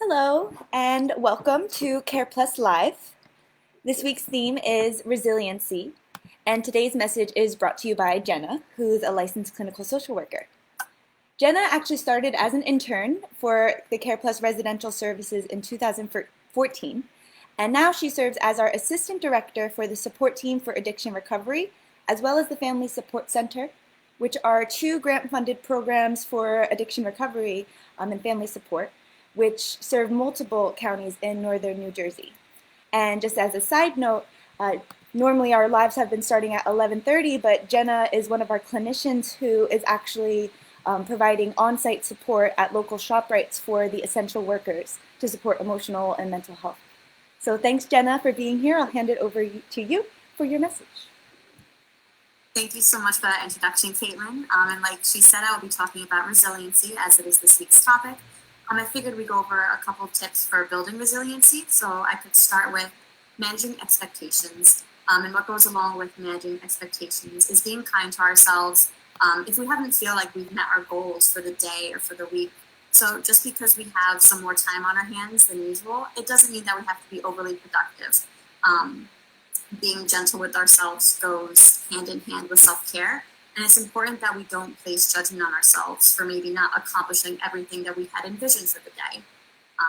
Hello, and welcome to Care Plus Live. This week's theme is Resiliency, and today's message is brought to you by Jenna, who's a licensed clinical social worker. Jenna actually started as an intern for the Care Plus residential services in 2014, and now she serves as our assistant director for the support team for addiction recovery, as well as the Family Support Center, which are two grant-funded programs for addiction recovery and family support, which serve multiple counties in northern New Jersey. And just as a side note, normally our lives have been starting at 11:30, but Jenna is one of our clinicians who is actually providing on-site support at local ShopRites for the essential workers to support emotional and mental health. So thanks, Jenna, for being here. I'll hand it over to you for your message. Thank you so much for that introduction, Caitlin. And like she said, I'll be talking about resiliency as it is this week's topic. I figured we'd go over a couple tips for building resiliency. So I could start with managing expectations. And what goes along with managing expectations is being kind to ourselves if we haven't feel like we've met our goals for the day or for the week. So just because we have some more time on our hands than usual, it doesn't mean that we have to be overly productive. Being gentle with ourselves goes hand in hand with self-care. And it's important that we don't place judgment on ourselves for maybe not accomplishing everything that we had envisioned for the day.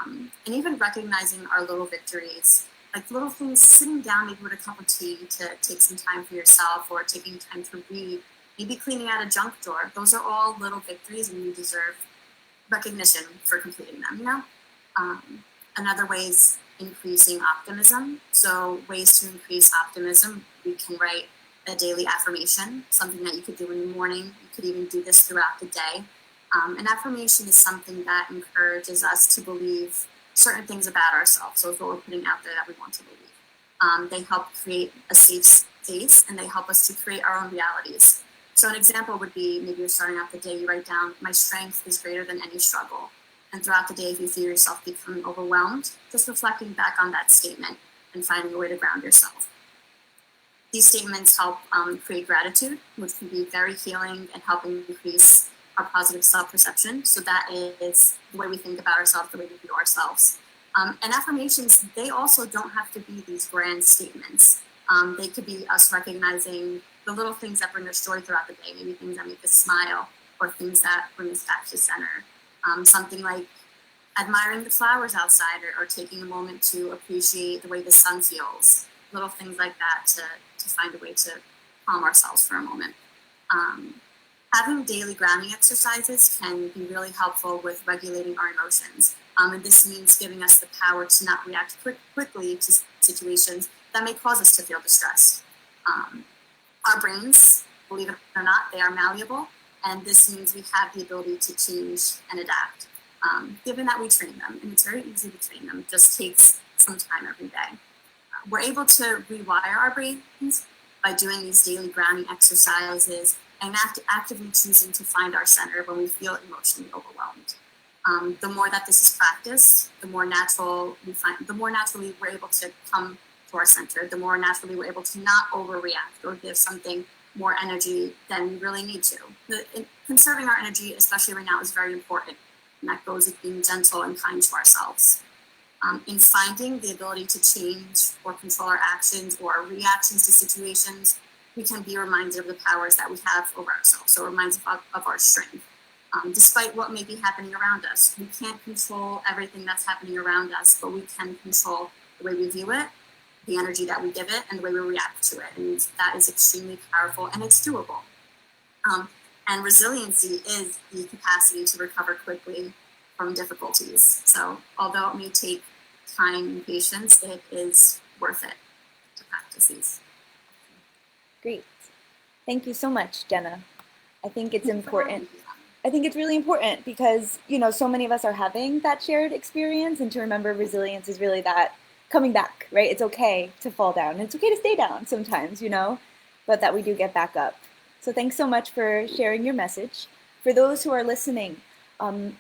And even recognizing our little victories, like little things, sitting down maybe with a cup of tea to take some time for yourself, or taking time to read, maybe cleaning out a junk drawer. Those are all little victories, and you deserve recognition for completing them, you know? Another way is increasing optimism. So ways to increase optimism, we can write a daily affirmation, something that you could do in the morning. You could even do this throughout the day. An affirmation is something that encourages us to believe certain things about ourselves. So it's what we're putting out there that we want to believe. They help create a safe space, and they help us to create our own realities. So an example would be, maybe you're starting out the day, you write down, my strength is greater than any struggle. And throughout the day, if you feel yourself becoming overwhelmed, just reflecting back on that statement and finding a way to ground yourself. These statements help create gratitude, which can be very healing and help increase our positive self-perception. So that is the way we think about ourselves, the way we view ourselves. And affirmations, they also don't have to be these grand statements. They could be us recognizing the little things that bring us joy throughout the day, maybe things that make us smile, or things that bring us back to center. Something like admiring the flowers outside, or taking a moment to appreciate the way the sun feels. Little things like that to find a way to calm ourselves for a moment. Having daily grounding exercises can be really helpful with regulating our emotions. And this means giving us the power to not react quickly to situations that may cause us to feel distressed. Our brains, believe it or not, they are malleable. And this means we have the ability to change and adapt, given that we train them. And it's very easy to train them. It just takes some time every day. We're able to rewire our brains by doing these daily grounding exercises and actively choosing to find our center when we feel emotionally overwhelmed. The more that this is practiced, the more naturally we're able to come to our center, the more naturally we're able to not overreact or give something more energy than we really need to. Conserving our energy, especially right now, is very important. And that goes with being gentle and kind to ourselves. In finding the ability to change or control our actions or our reactions to situations, we can be reminded of the powers that we have over ourselves, so reminded of our strength. Despite what may be happening around us, we can't control everything that's happening around us, but we can control the way we view it, the energy that we give it, and the way we react to it. And that is extremely powerful, and it's doable. And resiliency is the capacity to recover quickly from difficulties. So although it may take time and patience, it is worth it to practice these. Great. Thank you so much, Jenna. I think it's important. I think it's really important because, so many of us are having that shared experience, and to remember resilience is really that coming back, right? It's okay to fall down. It's okay to stay down sometimes, but that we do get back up. So thanks so much for sharing your message. For those who are listening,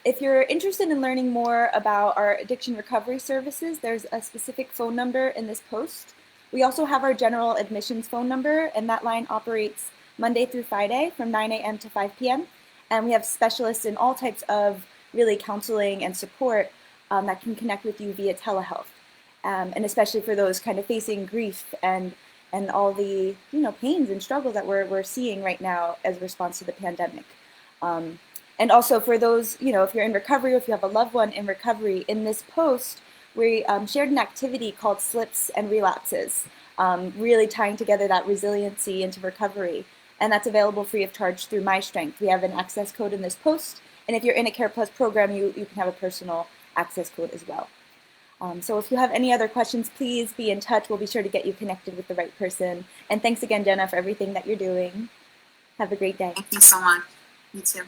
if you're interested in learning more about our addiction recovery services, there's a specific phone number in this post. We also have our general admissions phone number, and that line operates Monday through Friday from 9 a.m. to 5 p.m. And we have specialists in all types of really counseling and support that can connect with you via telehealth. And especially for those kind of facing grief and all the pains and struggles that we're seeing right now as a response to the pandemic. And also for those, if you're in recovery or if you have a loved one in recovery, in this post, we shared an activity called Slips and Relapses, really tying together that resiliency into recovery. And that's available free of charge through My Strength. We have an access code in this post. And if you're in a Care Plus program, you can have a personal access code as well. So if you have any other questions, please be in touch. We'll be sure to get you connected with the right person. And thanks again, Jenna, for everything that you're doing. Have a great day. Thank you so much. You too.